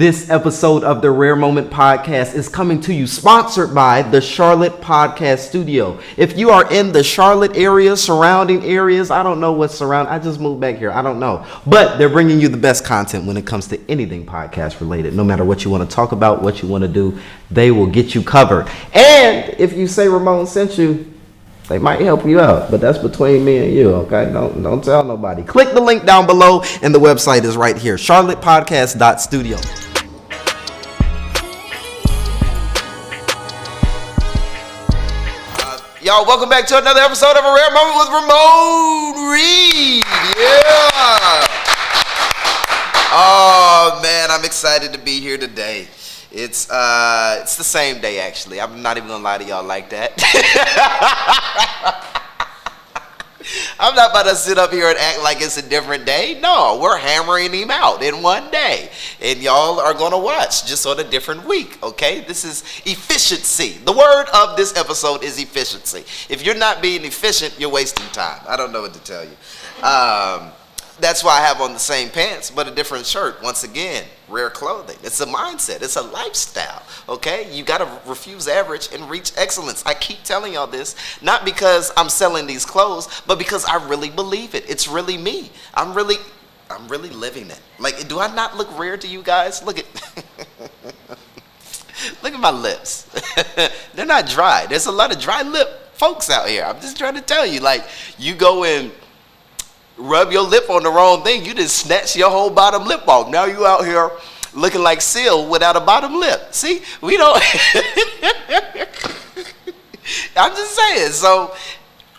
This episode of the Rare Moment Podcast is coming to you sponsored by the Charlotte Podcast Studio. If you are in the Charlotte area, surrounding areas, I don't know what's surrounding. I just moved back here. I don't know. But they're bringing you the best content when it comes to anything podcast related. No matter what you want to talk about, what you want to do, they will get you covered. And if you say Ramon sent you, they might help you out, but that's between me and you, okay? Don't tell nobody. Click the link down below, and the website is right here, charlottepodcast.studio. Y'all, welcome back to another episode of A Rare Moment with Ramon Reed. Yeah. Oh, man, I'm excited to be here today. It's the same day, actually. I'm not even gonna lie to y'all like that. I'm not about to sit up here and act like it's a different day. No, we're hammering him out in one day. And y'all are gonna watch just on a different week, okay? This is efficiency. The word of this episode is efficiency. If you're not being efficient, you're wasting time. I don't know what to tell you. That's why I have on the same pants, but a different shirt. Once again, rare clothing. It's a mindset. It's a lifestyle, okay? You got to refuse average and reach excellence. I keep telling y'all this, not because I'm selling these clothes, but because I really believe it. It's really me. I'm really living it. Like, do I not look rare to you guys? Look at look at my lips. They're not dry. There's a lot of dry lip folks out here. I'm just trying to tell you, like, you go and rub your lip on the wrong thing, you just snatch your whole bottom lip off. Now you out here looking like Seal without a bottom lip. See, we don't. I'm just saying. So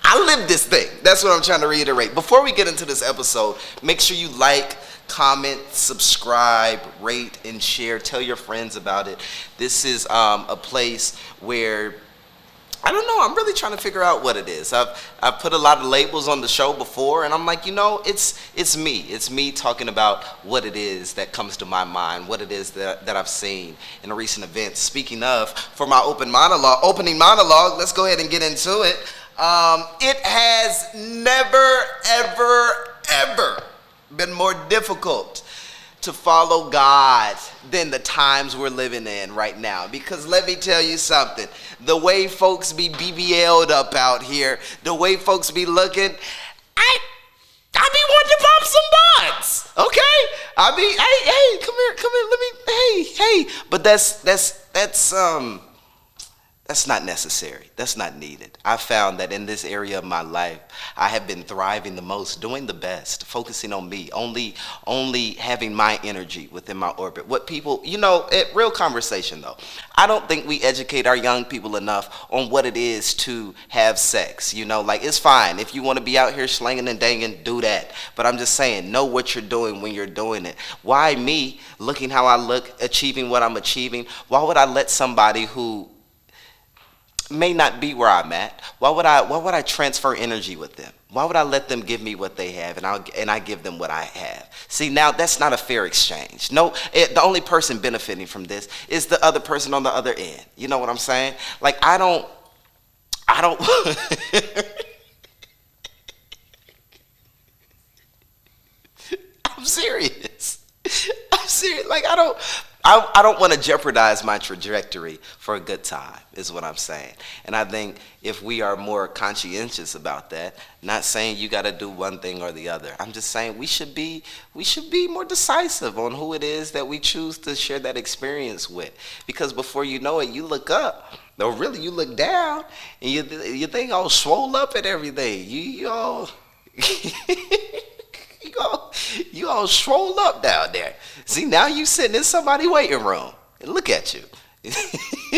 I live this thing. That's what I'm trying to reiterate. Before we get into this episode, make sure you like, comment, subscribe, rate, and share. Tell your friends about it. This is a place where, I don't know, I'm really trying to figure out what it is. I've put a lot of labels on the show before, and I'm like, you know, it's me. It's me talking about what it is that comes to my mind, what it is that I've seen in a recent event. Speaking of, for my opening monologue, let's go ahead and get into it. It has never, ever been more difficult to follow God than the times we're living in right now. Because let me tell you something, the way folks be BBL'd up out here, the way folks be looking, I be wanting to pop some buns, okay? I be, hey, come here, let me, hey. But that's not necessary. That's not needed. I found that in this area of my life, I have been thriving the most, doing the best, focusing on me, only having my energy within my orbit. What people, you know, real conversation though, I don't think we educate our young people enough on what it is to have sex. You know, like, it's fine. If you want to be out here slinging and danging, do that. But I'm just saying, know what you're doing when you're doing it. Why me, looking how I look, achieving what I'm achieving? Why would I let somebody who may not be where I'm at, why would I transfer energy with them? Why would I let them give me what they have and I give them what I have? See, now that's not a fair exchange. No, the only person benefiting from this is the other person on the other end. You know what I'm saying? Like, I don't I'm serious. Like, I don't want to jeopardize my trajectory for a good time, is what I'm saying. And I think if we are more conscientious about that, not saying you got to do one thing or the other. I'm just saying we should be more decisive on who it is that we choose to share that experience with. Because before you know it, you look up. No, really, you look down, and you think all swole up and everything. You all you all swole up down there. See, now you sitting in somebody's waiting room. And look at you.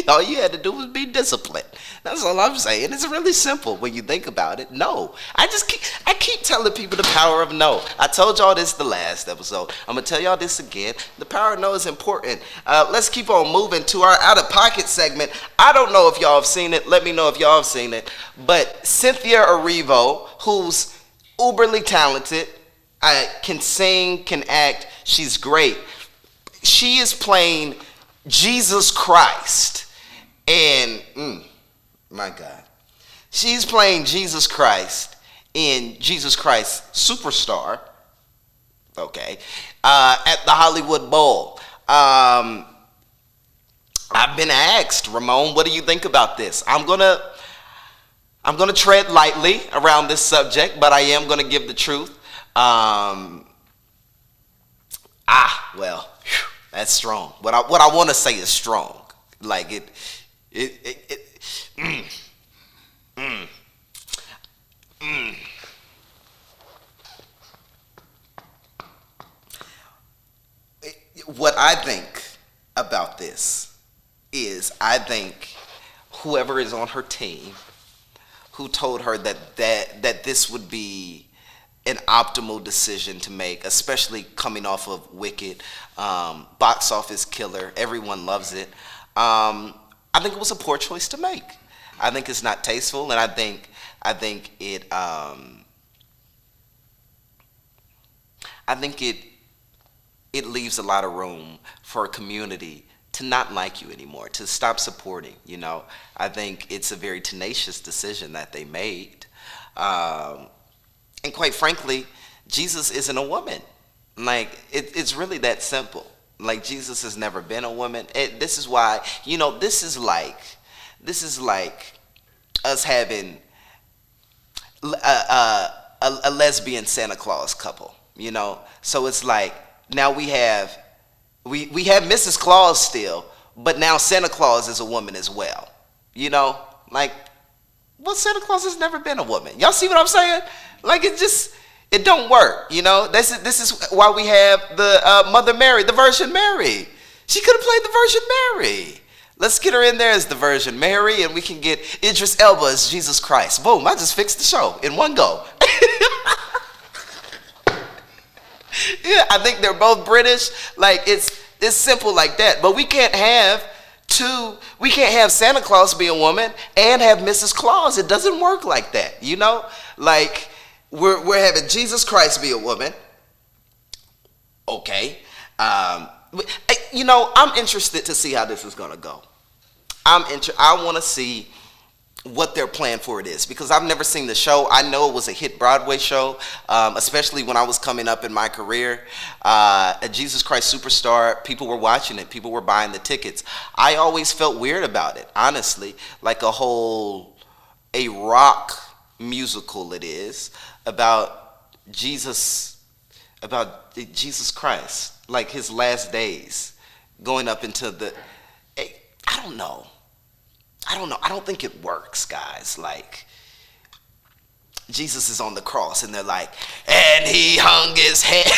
All you had to do was be disciplined. That's all I'm saying. It's really simple when you think about it. No. I keep telling people the power of no. I told y'all this the last episode. I'm going to tell y'all this again. The power of no is important. Let's keep on moving to our Out of Pocket segment. I don't know if y'all have seen it. Let me know if y'all have seen it. But Cynthia Erivo, who's uberly talented, can sing, can act. She's great. She is playing Jesus Christ. And, my God. She's playing Jesus Christ in Jesus Christ Superstar, okay, at the Hollywood Bowl. um, I've been asked, Ramon, what do you think about this? I'm gonna tread lightly around this subject, but I am gonna give the truth. Um, well, whew, that's strong. What I want to say is strong. Like it mm, mm, mm. What I think about this is I think whoever is on her team who told her that this would be an optimal decision to make, especially coming off of Wicked, box office killer. Everyone loves it. I think it was a poor choice to make. I think it's not tasteful, and I think it leaves a lot of room for a community to not like you anymore, to stop supporting. I think it's a very tenacious decision that they made. And quite frankly, Jesus isn't a woman. Like, it's really that simple. Like, Jesus has never been a woman. This is why, this is like us having a lesbian Santa Claus couple, So it's like, now we have Mrs. Claus still, but now Santa Claus is a woman as well. Like, well, Santa Claus has never been a woman. Y'all see what I'm saying? Like, it don't work. This is why we have the Mother Mary, the Virgin Mary. She could have played the Virgin Mary. Let's get her in there as the Virgin Mary, and we can get Idris Elba as Jesus Christ. Boom! I just fixed the show in one go. Yeah, I think they're both British. Like, it's simple like that. But we can't have Santa Claus be a woman and have Mrs. Claus. It doesn't work like that, Like, we're having Jesus Christ be a woman. Okay. I'm interested to see how this is gonna go. I want to see what their plan for it is, because I've never seen the show. I know it was a hit Broadway show, especially when I was coming up in my career. A Jesus Christ Superstar, people were watching it. People were buying the tickets. I always felt weird about it, honestly, like a rock musical it is about Jesus Christ, like his last days, going up into the, I don't know. I don't think it works, guys. Like, Jesus is on the cross and they're like, and he hung his head.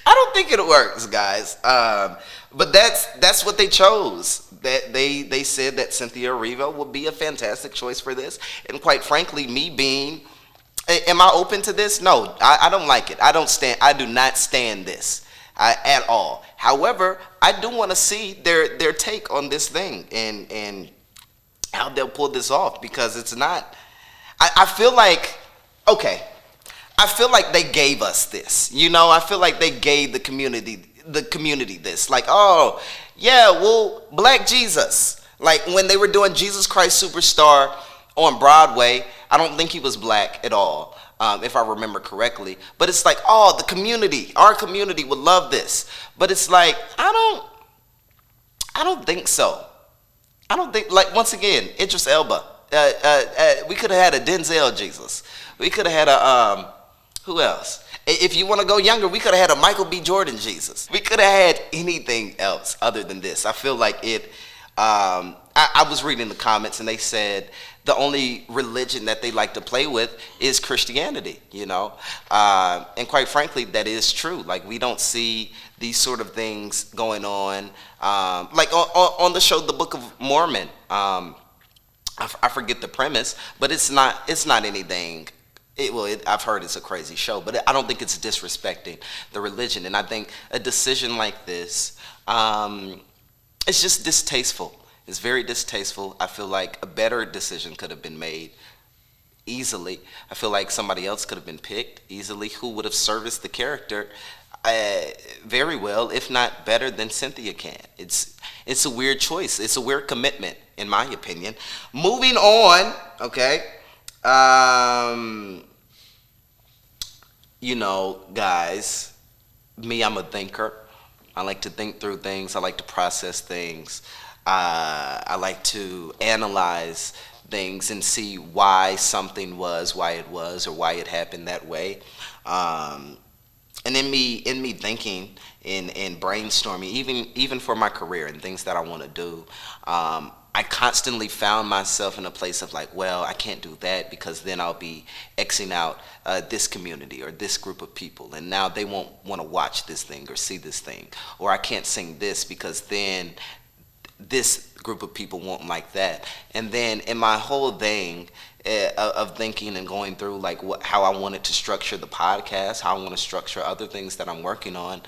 I don't think it works, guys. But that's what they chose. That they said that Cynthia Erivo would be a fantastic choice for this. And quite frankly, am I open to this? No, I don't like it. I do not stand this at all. However, I do want to see their take on this thing and how they'll pull this off, because it's not. I feel like they gave us this. I feel like they gave the community this. Like, oh yeah, well, Black Jesus. Like, when they were doing Jesus Christ Superstar on Broadway, I don't think he was black at all. If I remember correctly. But it's like, oh, our community would love this. But it's like, I don't think so. I don't think, like, once again, Idris Elba. We could have had a Denzel Jesus. We could have had who else? If you want to go younger, we could have had a Michael B. Jordan Jesus. We could have had anything else other than this. I feel like it, I was reading the comments and they said the only religion that they like to play with is Christianity, and quite frankly, that is true. Like, we don't see these sort of things going on, like on the show, The Book of Mormon. I forget the premise, but it's not anything. I've heard it's a crazy show, but I don't think it's disrespecting the religion. And I think a decision like this, it's just distasteful. It's very distasteful. I feel like a better decision could have been made easily. I feel like somebody else could have been picked easily who would have serviced the character very well, if not better than Cynthia can. It's a weird choice. It's a weird commitment, in my opinion. Moving on, okay. Guys, Me, I'm a thinker. I like to think through things. I like to process things. I like to analyze things and see why something was, why it was, or why it happened that way. Um, and in me thinking and brainstorming, even for my career and things that I want to do, I constantly found myself in a place of like, well, I can't do that because then I'll be Xing out this community or this group of people, and now they won't want to watch this thing or see this thing, or I can't sing this because then this group of people won't like that. And then in my whole thing of thinking and going through like how I wanted to structure the podcast, how I want to structure other things that I'm working on,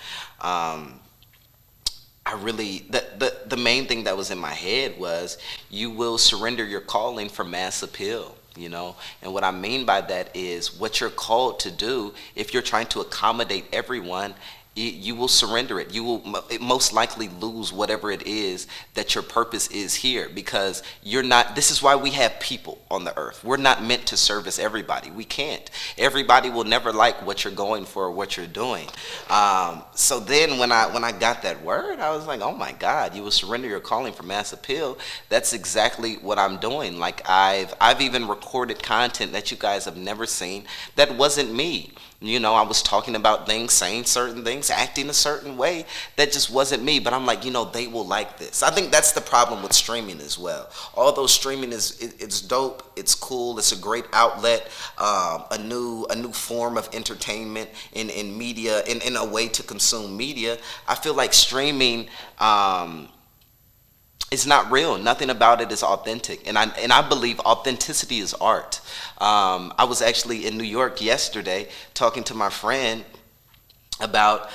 I really the main thing that was in my head was you will surrender your calling for mass appeal. And what I mean by that is what you're called to do. If you're trying to accommodate everyone, you will surrender it. You will most likely lose whatever it is that your purpose is here, because you're not. This is why we have people on the earth. We're not meant to service everybody. We can't. Everybody will never like what you're going for or what you're doing. So then when I got that word, I was like, oh my God, you will surrender your calling for mass appeal. That's exactly what I'm doing. Like I've even recorded content that you guys have never seen that wasn't me. I was talking about things, saying certain things, acting a certain way that just wasn't me. But I'm like, they will like this. I think that's the problem with streaming as well. Although streaming it's dope, it's cool, it's a great outlet, a new form of entertainment in media, in a way to consume media. I feel like streaming. It's not real. Nothing about it is authentic, and I believe authenticity is art. I was actually in New York yesterday talking to my friend about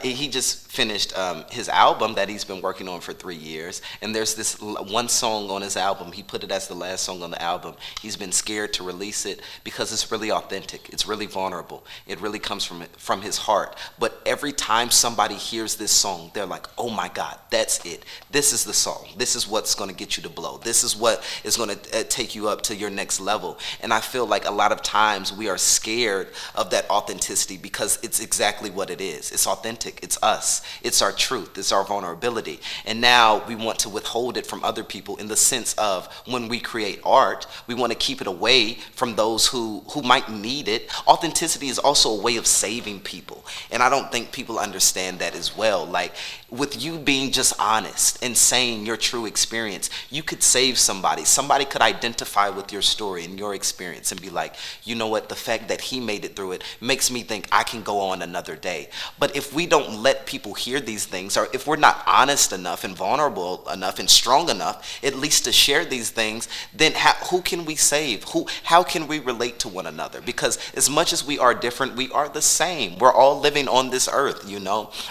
he just finished his album that he's been working on for 3 years, and there's this one song on his album. He put it as the last song on the album. He's been scared to release it because it's really authentic, it's really vulnerable, it really comes from his heart. But every time somebody hears this song, they're like, oh my God, that's it, this is the song, this is what's going to get you to blow, this is what is going to take you up to your next level. And I feel like a lot of times we are scared of that authenticity because it's exactly what it is. It's authentic, it's us, it's our truth, it's our vulnerability. And now we want to withhold it from other people, in the sense of when we create art, we want to keep it away from those who might need it. Authenticity is also a way of saving people, and I don't think people understand that as well. Like, with you being just honest and saying your true experience, you could save somebody. Somebody could identify with your story and your experience and be like, you know what, the fact that he made it through it makes me think I can go on another day. But if we don't let people hear these things, or if we're not honest enough and vulnerable enough and strong enough at least to share these things, then who can we save? How can we relate to one another? Because as much as we are different, we are the same. We're all living on this earth,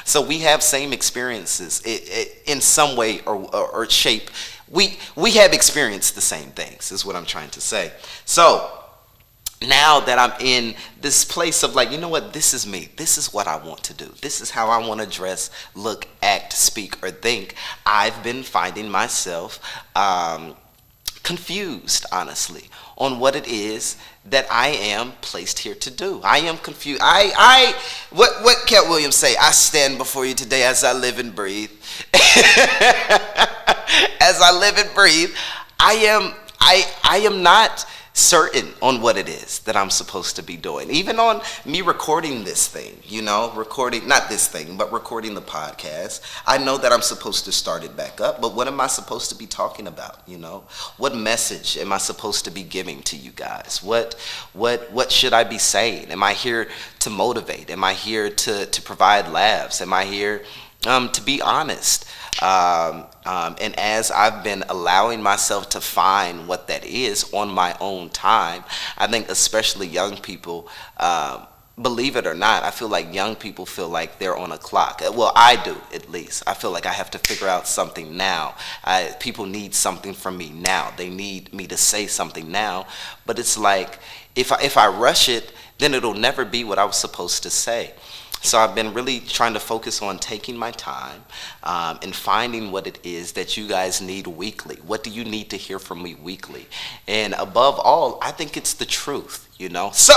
so we have same experiences in some way or shape. We have experienced the same things, is what I'm trying to say. So now that I'm in this place of like, you know what, this is me, this is what I want to do, this is how I want to dress, look, act, speak, or think, I've been finding myself confused, honestly, on what it is that I am placed here to do. I am confused. What Cat Williams say? I stand before you today as I live and breathe. As I live and breathe, I am not certain on what it is that I'm supposed to be doing. Even on me recording this thing, recording, not this thing, but recording the podcast, I know that I'm supposed to start it back up, but what am I supposed to be talking about? What message am I supposed to be giving to you guys? What should I be saying? Am I here to motivate? Am I here to provide laughs? Am I here to be honest? And as I've been allowing myself to find what that is on my own time, I think especially young people, believe it or not, I feel like young people feel like they're on a clock. Well, I do, at least. I feel like I have to figure out something now. People need something from me now. They need me to say something now. But it's like, if I rush it, then it'll never be what I was supposed to say. So I've been really trying to focus on taking my time and finding what it is that you guys need weekly. What do you need to hear from me weekly? And above all, I think it's the truth, So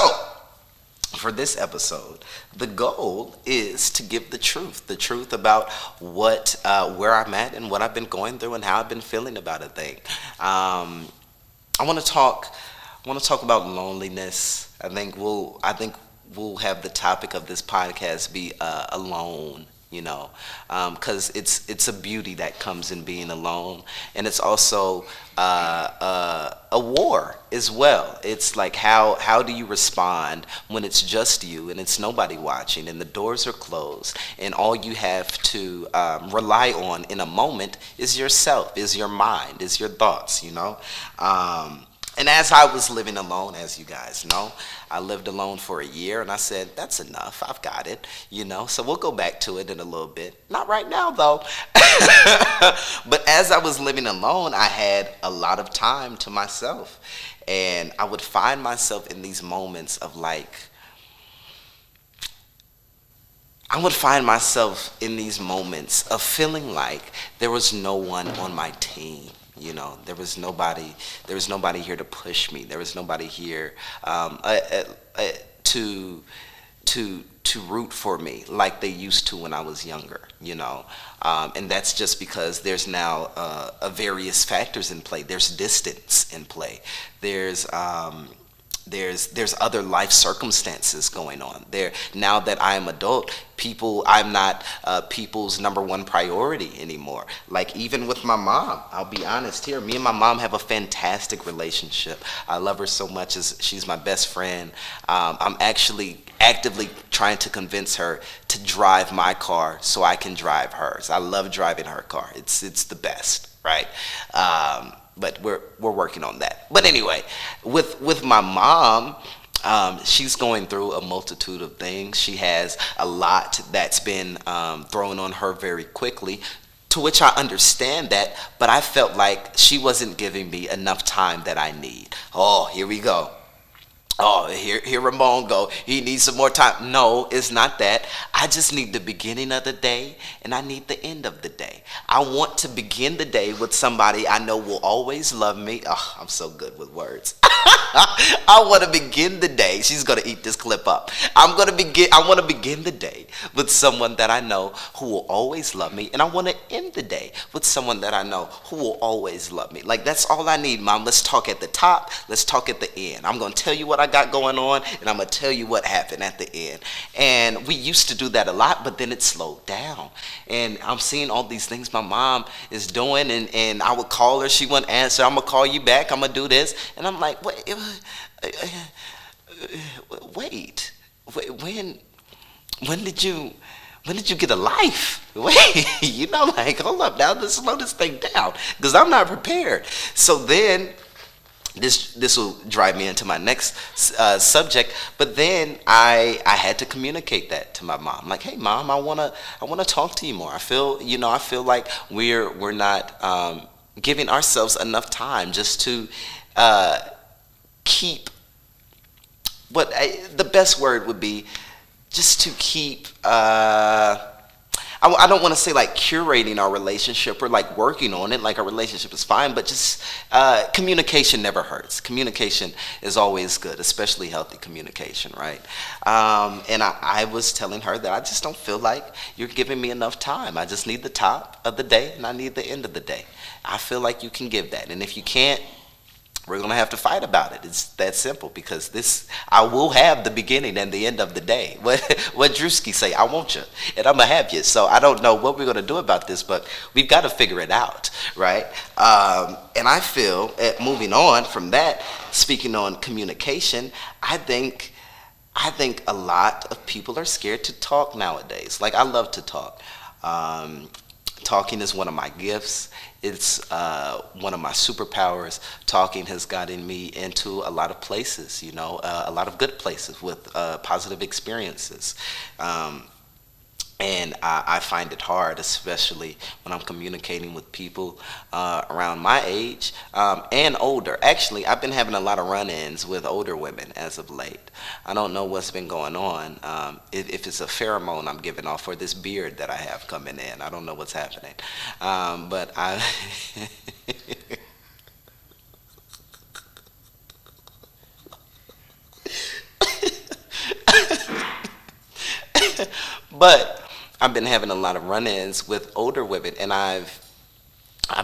for this episode, the goal is to give the truth about where I'm at and what I've been going through and how I've been feeling about a thing. I want to talk. I want to talk about loneliness. I think we'll have the topic of this podcast be alone. Because it's a beauty that comes in being alone, and it's also a war as well. It's like how do you respond when it's just you and it's nobody watching and the doors are closed and all you have to rely on in a moment is yourself, is your mind, is your thoughts. And as I was living alone, as you guys know, I lived alone for a year and I said, that's enough. I've got it. So we'll go back to it in a little bit. Not right now, though. But as I was living alone, I had a lot of time to myself. And I would find myself in these moments of feeling like there was no one on my team. There was nobody here to push me. There was nobody here to root for me like they used to when I was younger. And that's just because there's now various factors in play. There's distance in play. There's other life circumstances going on there. Now that I am adult, I'm not people's number one priority anymore. Like even with my mom, I'll be honest here, me and my mom have a fantastic relationship. I love her so much, as she's my best friend. I'm actually actively trying to convince her to drive my car so I can drive hers. I love driving her car. It's the best, right? But we're working on that. But anyway, with my mom, she's going through a multitude of things. She has a lot that's been thrown on her very quickly, to which I understand that, but I felt like she wasn't giving me enough time that I need. Oh, here we go. Oh, here Ramon go. He needs some more time. No, it's not that. I just need the beginning of the day and I need the end of the day. I want to begin the day with somebody I know will always love me. Oh, I'm so good with words. I want to begin the day. She's going to eat this clip up. I want to begin the day with someone that I know who will always love me, and I want to end the day with someone that I know who will always love me. Like, that's all I need, Mom. Let's talk at the top. Let's talk at the end. I'm going to tell you what I got going on, and I'm going to tell you what happened at the end. And we used to do that a lot, but then it slowed down. And I'm seeing all these things my mom is doing, and I would call her. She wouldn't answer. I'm going to call you back. I'm going to do this. And I'm like, wait, when did you get a life? Wait, like, hold up now, let's slow this thing down, because I'm not prepared. So then this will drive me into my next subject, but then I had to communicate that to my mom. Like, hey Mom, I wanna talk to you more. I feel like we're not giving ourselves enough time just to keep the best word would be just to keep I don't want to say like curating our relationship or like working on it, like our relationship is fine, but just communication never hurts. Communication is always good, especially healthy communication, right? And I was telling her that I just don't feel like you're giving me enough time. I just need the top of the day and I need the end of the day. I feel like you can give that, and if you can't, we're going to have to fight about it. It's that simple, because I will have the beginning and the end of the day. What Drewski say, I want you, and I'm going to have you. So I don't know what we're going to do about this, but we've got to figure it out, right? And I feel, moving on from that, speaking on communication, I think a lot of people are scared to talk nowadays. Like, I love to talk. Talking is one of my gifts. It's one of my superpowers. Talking has gotten me into a lot of places, a lot of good places with positive experiences. And I find it hard, especially when I'm communicating with people around my age and older. Actually, I've been having a lot of run-ins with older women as of late. I don't know what's been going on. If it's a pheromone I'm giving off, or this beard that I have coming in. I don't know what's happening. But I... But I've been having a lot of run-ins with older women, and I've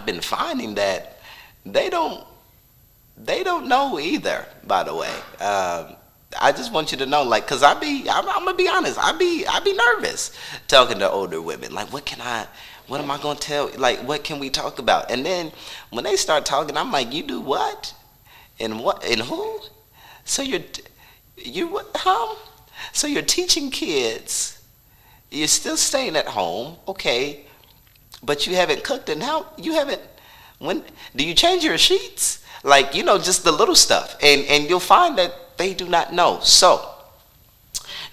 been finding that they don't they don't know either. By the way, I just want you to know, like, cause I'm gonna be honest, I be nervous talking to older women. Like, what am I gonna tell? Like, what can we talk about? And then when they start talking, I'm like, you do what? And what? And who? So you what? Huh? So you're teaching kids. You're still staying at home, okay? But you haven't cooked, and how you haven't? When do you change your sheets? Like, just the little stuff, and you'll find that they do not know. So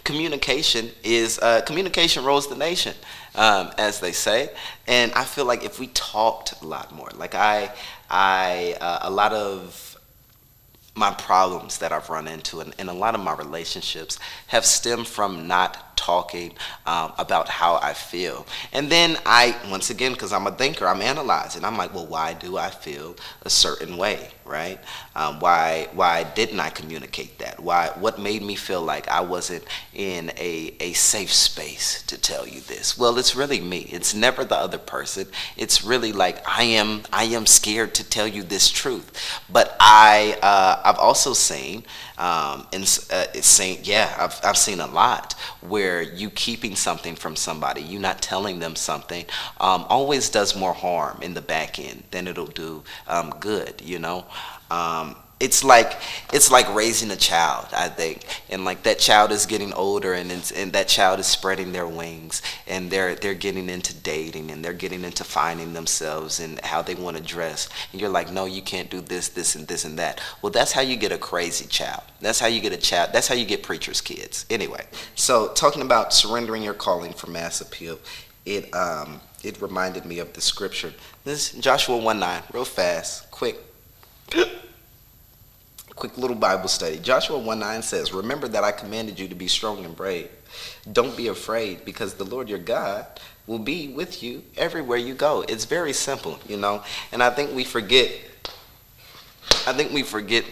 communication rules the nation, as they say. And I feel like if we talked a lot more, like a lot of my problems that I've run into, and a lot of my relationships have stemmed from not talking about how I feel. And then once again, because I'm a thinker, I'm analyzing. I'm like, well, why do I feel a certain way, right? Why didn't I communicate that? What made me feel like I wasn't in a safe space to tell you this? Well, it's really me. It's never the other person. It's really like I am scared to tell you this truth. But I've also seen I've seen a lot where you keeping something from somebody, you not telling them something, always does more harm in the back end than it'll do good. It's like raising a child, I think, and like that child is getting older, and that child is spreading their wings, and they're getting into dating, and they're getting into finding themselves and how they want to dress, and you're like, no, you can't do this and this and that. Well, that's how you get a crazy child. That's how you get a child. That's how you get preachers' kids. Anyway, so talking about surrendering your calling for mass appeal, it reminded me of the scripture. This Joshua 1:9, real fast, quick little Bible study. Joshua 1:9 says, remember that I commanded you to be strong and brave. Don't be afraid, because the Lord your God will be with you everywhere you go. It's very simple, and I think we forget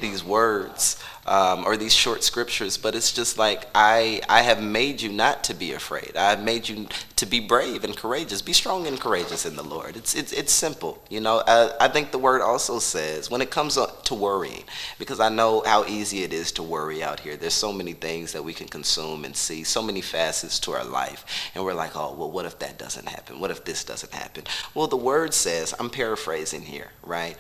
these words or these short scriptures, but it's just like, I have made you not to be afraid. I have made you to be brave and courageous. Be strong and courageous in the Lord. It's simple, I think the word also says, when it comes to worrying, because I know how easy it is to worry out here. There's so many things that we can consume and see, so many facets to our life, and we're like, oh, well, what if that doesn't happen? What if this doesn't happen? Well, the word says, I'm paraphrasing here, right?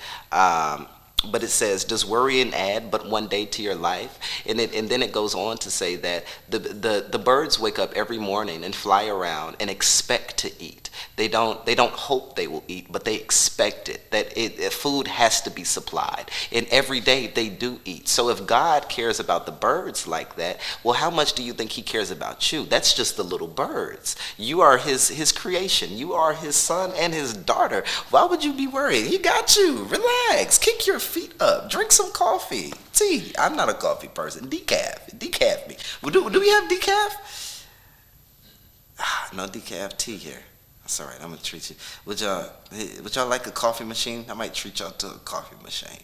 But it says, does worrying add but one day to your life? And then it goes on to say that the birds wake up every morning and fly around and expect to eat. They don't hope they will eat, but they expect it. That food has to be supplied, and every day they do eat. So if God cares about the birds like that, well, how much do you think He cares about you? That's just the little birds. You are His creation. You are His son and His daughter. Why would you be worried? He got you. Relax. Kick your feet up. Drink some coffee. Tea. I'm not a coffee person. Decaf me. Well, do we have decaf? No decaf tea here. That's all right. I'm gonna treat you. Would y'all like a coffee machine? I might treat y'all to a coffee machine.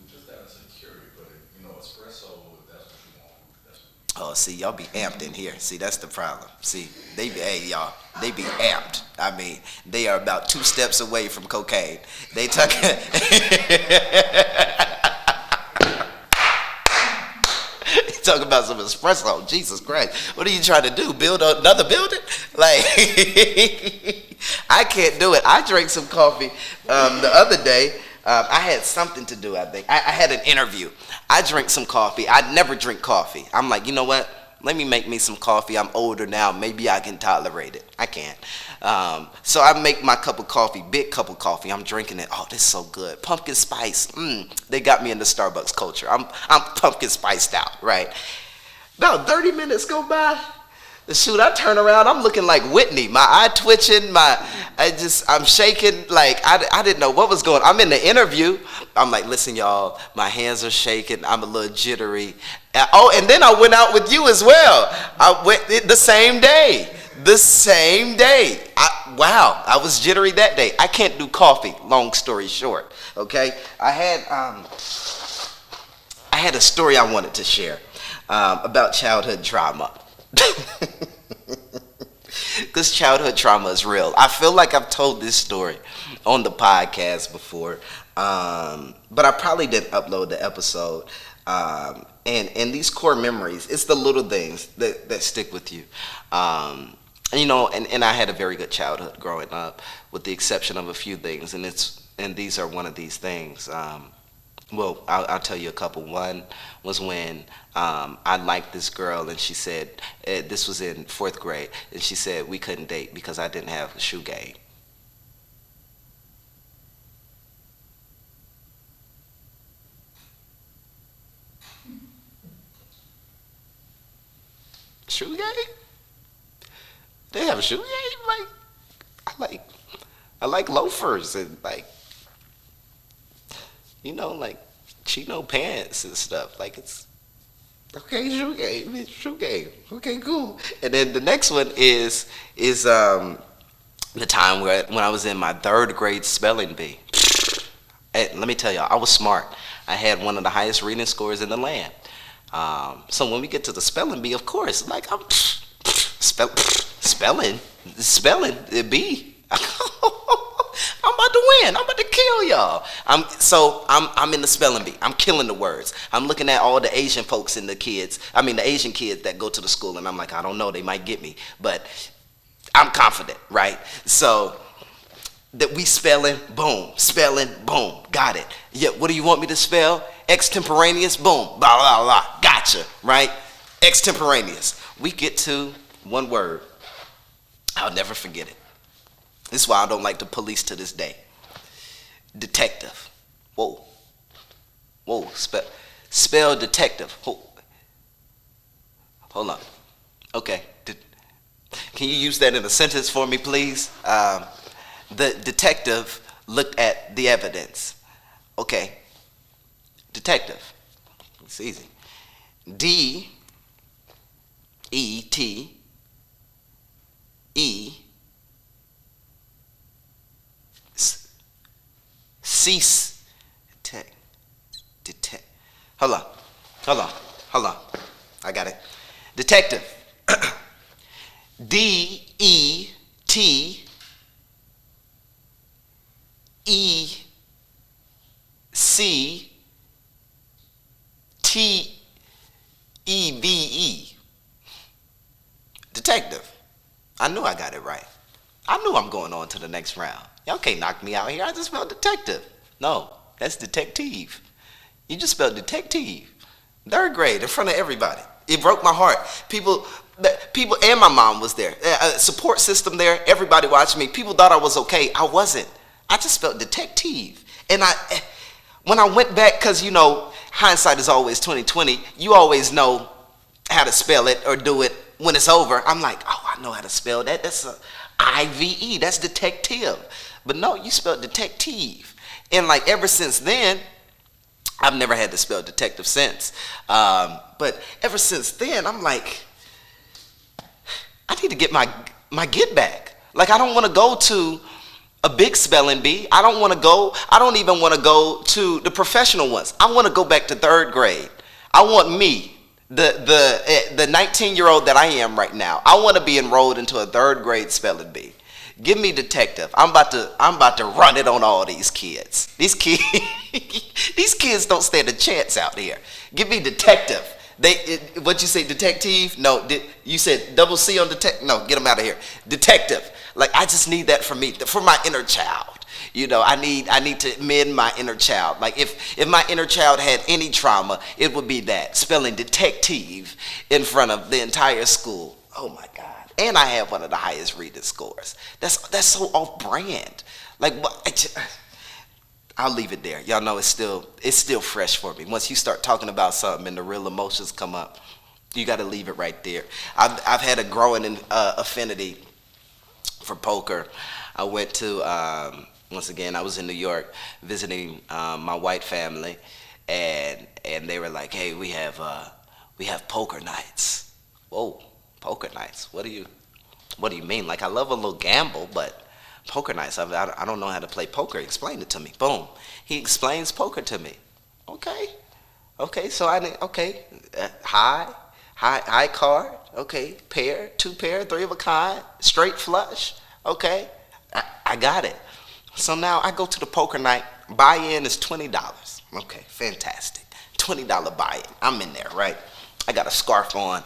You just add security, but espresso. That's what you want. Oh, see, y'all be amped in here. See, that's the problem. See, they be amped. I mean, they are about 2 steps away from cocaine. They talking. Talk about some espresso. Jesus Christ. What are you trying to do? Build another building? Like, I can't do it. I drank some coffee the other day. I had something to do, I think. I had an interview. I drank some coffee. I never drink coffee. I'm like, you know what? Let me make me some coffee. I'm older now. Maybe I can tolerate it. I can't. So I make my cup of coffee, big cup of coffee. I'm drinking it. Oh, this is so good. Pumpkin spice. They got me into Starbucks culture. I'm pumpkin spiced out, right? About 30 minutes go by. Shoot, I turn around. I'm looking like Whitney. My eye twitching. I'm shaking. Like, I didn't know what was going on. I'm in the interview. I'm like, listen, y'all, my hands are shaking. I'm a little jittery. And then I went out with you as well. I went the same day. I was jittery that day. I can't do coffee, long story short. Okay? I had a story I wanted to share about childhood trauma. Because childhood trauma is real. I feel like I've told this story on the podcast before, but I probably didn't upload the episode. And these core memories, it's the little things that stick with you. And I had a very good childhood growing up, with the exception of a few things, and these are one of these things. Well, I'll tell you a couple. One was when I liked this girl, and she said, this was in 4th grade, and she said we couldn't date because I didn't have a shoe game. Shoe game? They have a shoe game? I like loafers and like chino pants and stuff. Like, it's okay, shoe game, it's shoe game. Okay, cool. And then the next one is the time when I was in my 3rd grade spelling bee. And let me tell y'all, I was smart. I had one of the highest reading scores in the land. So when we get to the spelling bee, of course, like, I'm spelling it be. I'm about to win. I'm about to kill y'all. I'm in the spelling bee. I'm killing the words. I'm looking at all the Asian folks and the Asian kids that go to the school, and I'm like, I don't know, they might get me, but I'm confident, right? So that we spelling, boom, got it. Yeah, what do you want me to spell? Extemporaneous, boom, blah, blah, blah, gotcha, right? Extemporaneous. We get to one word. I'll never forget it. This is why I don't like the police to this day. Detective. Whoa. Spell detective. Hold on. Okay. Can you use that in a sentence for me, please? The detective looked at the evidence. Okay. Detective. It's easy. D-E-T-E cease. Detect. Hold on. I got it. Detective. DETECTEVE. Detective. I knew I got it right. I knew I'm going on to the next round. Y'all can't knock me out here. I just spelled detective. No, that's detective. You just spelled detective. 3rd grade in front of everybody. It broke my heart. People, and my mom was there. Support system there. Everybody watching me. People thought I was okay. I wasn't. I just spelled detective. And when I went back, because hindsight is always 20/20. You always know how to spell it or do it when it's over. I'm like, oh, I know how to spell that. That's a IVE. That's detective. But no, you spelled detective. And like ever since then, I've never had to spell detective since. But ever since then, I'm like, I need to get my get back. Like, I don't want to go to a big spelling bee. I don't even want to go to the professional ones. I want to go back to 3rd grade. I want me, the 19-year-old that I am right now. I want to be enrolled into a 3rd grade spelling bee. Give me detective. I'm about to run it on all these kids. These kids don't stand a chance out here. Give me detective. What you say, detective? No, you said double C on detective? No, get them out of here. Detective. Like, I just need that for me, for my inner child. I need to mend my inner child. Like, if my inner child had any trauma, it would be that, spelling detective in front of the entire school. Oh my God. And I have one of the highest reading scores. That's so off brand. Like, I'll leave it there. Y'all know it's still fresh for me. Once you start talking about something and the real emotions come up, you got to leave it right there. I've had a growing affinity for poker. I went to once again, I was in New York visiting my white family, and they were like, "Hey, we have poker nights." Whoa, poker nights? What do you mean? Like, I love a little gamble, but poker nights, I don't know how to play poker. Explain it to me. Boom. He explains poker to me. Okay, so hi. High card, okay. Pair, two pair, three of a kind, straight flush, okay. I got it. So now I go to the poker night. Buy-in is $20. Okay, fantastic. $20 buy-in. I'm in there, right? I got a scarf on.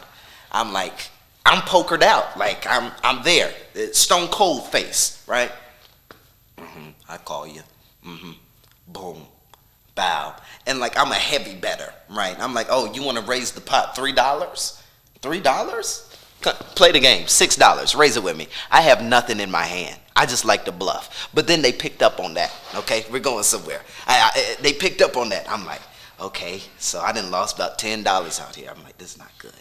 I'm like, I'm pokered out. Like I'm there. It's stone cold face, right? I call you. Boom. Bow. And like I'm a heavy better, right? I'm like, oh, you want to raise the pot $3? $3? Play the game. $6. Raise it with me. I have nothing in my hand. I just like to bluff. But then they picked up on that. Okay, we're going somewhere. They picked up on that. I'm like, okay, so I done lost about $10 out here. I'm like, this is not good.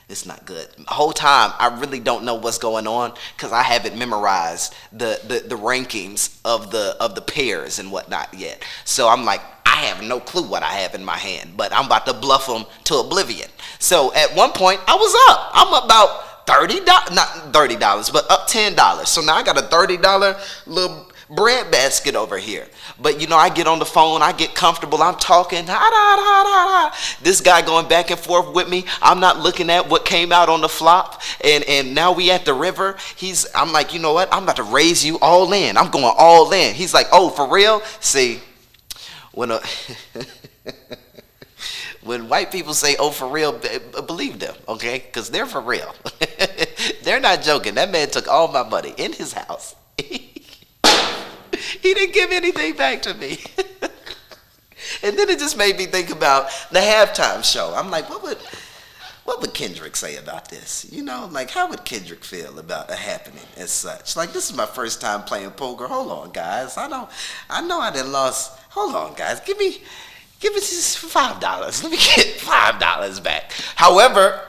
It's not good. The whole time, I really don't know what's going on because I haven't memorized the rankings of the pairs and whatnot yet. So I'm like, I have no clue what I have in my hand, but I'm about to bluff them to oblivion. So at one point, I was up. I'm about $30, not $30, but up $10. So now I got a $30 little bread basket over here. But you know, I get on the phone, I get comfortable, I'm talking, this guy going back and forth with me. I'm not looking at what came out on the flop, and now we at the river. I'm like, you know what? I'm about to raise you all in. I'm going all in. He's like, oh, for real? See, when when white people say, oh, for real, believe them, okay? Because they're for real. They're not joking. That man took all my money in his house. He didn't give anything back to me. And then it just made me think about the halftime show. I'm like, what would Kendrick say about this? You know, like, how would Kendrick feel about a happening as such? Like, this is my first time playing poker. Hold on, guys. I know I done lost. Hold on, guys. Give me just $5. Let me get $5 back. However,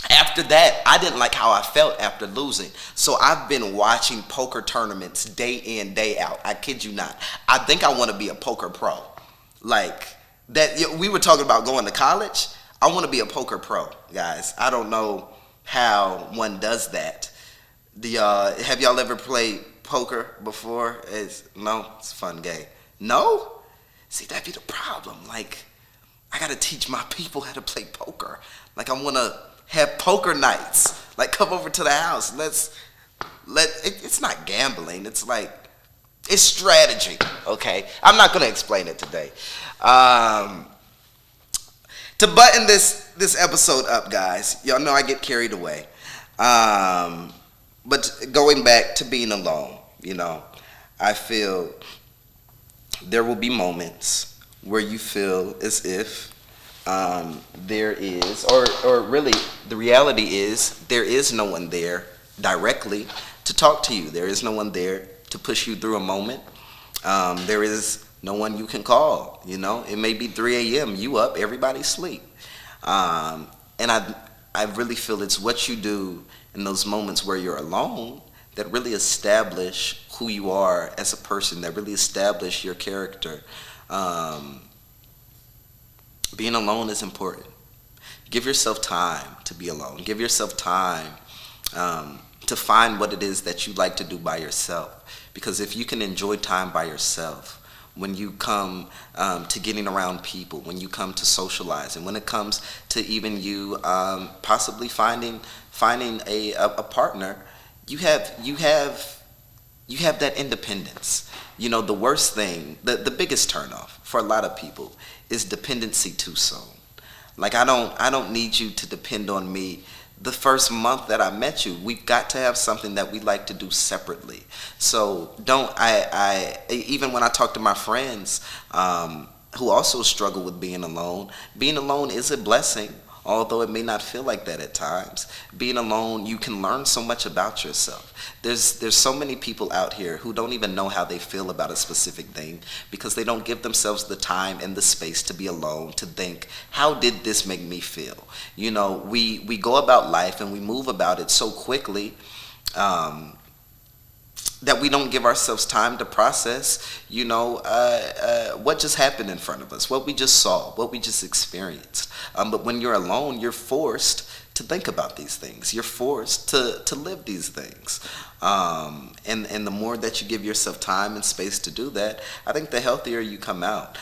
after that, I didn't like how I felt after losing. So I've been watching poker tournaments day in, day out. I kid you not. I think I want to be a poker pro. Like that, we were talking about going to college. I want to be a poker pro, guys. I don't know how one does that. Have y'all ever played poker before? It's a fun game. No? See, that'd be the problem. Like, I got to teach my people how to play poker. Like, I want to have poker nights. Like, come over to the house. It's not gambling. It's like, it's strategy, okay? I'm not going to explain it today. To button this episode up, guys, y'all know I get carried away. But going back to being alone, you know, I feel there will be moments where you feel as if there is, or really the reality is there is no one there directly to talk to you. There is no one there to push you through a moment. There is no one you can call. You know, it may be 3 a.m. You up, everybody's asleep. And I really feel it's what you do in those moments where you're alone that really establish who you are as a person, that really establish your character. Being alone is important. Give yourself time to be alone. Give yourself time to find what it is that you like to do by yourself. Because if you can enjoy time by yourself, when you come to getting around people, when you come to socializing, when it comes to even you possibly finding a partner, you have that independence. You know, the worst thing, the biggest turnoff for a lot of people is dependency too soon. Like, I don't need you to depend on me. The first month that I met you, we've got to have something that we like to do separately. So even when I talk to my friends who also struggle with being alone is a blessing, although it may not feel like that at times. Being alone, you can learn so much about yourself. There's so many people out here who don't even know how they feel about a specific thing because they don't give themselves the time and the space to be alone, to think, how did this make me feel? You know, we go about life and we move about it so quickly that we don't give ourselves time to process, you know, what just happened in front of us, what we just saw, what we just experienced. But when you're alone, you're forced to think about these things. You're forced to live these things. And the more that you give yourself time and space to do that, I think the healthier you come out.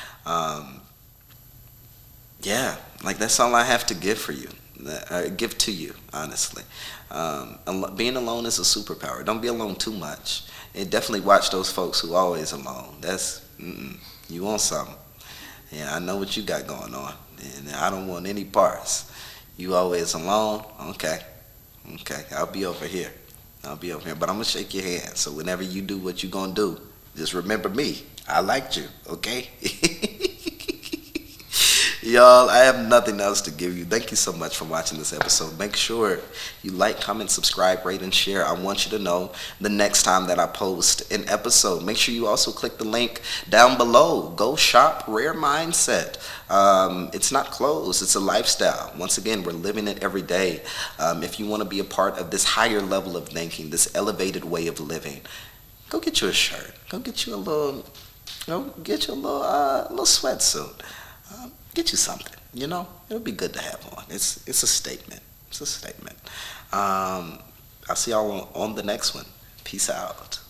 Yeah, like that's all I have to give for you. gift to you, honestly. Being alone is a superpower. Don't be alone too much. And definitely watch those folks who always alone. You want something. Yeah, I know what you got going on. And I don't want any parts. You always alone? Okay. Okay, I'll be over here. But I'm going to shake your hand. So whenever you do what you're going to do, just remember me. I liked you, okay? Y'all, I have nothing else to give you. Thank you so much for watching this episode. Make sure you like, comment, subscribe, rate, and share. I want you to know the next time that I post an episode. Make sure you also click the link down below. Go shop Rare Mindset. It's not clothes, it's a lifestyle. Once again, we're living it every day. If you want to be a part of this higher level of thinking, this elevated way of living, go get you a shirt. Go get you a little little sweatsuit. Get you something, it'll be good to have on. It's a statement. I'll see y'all on the next one. Peace out.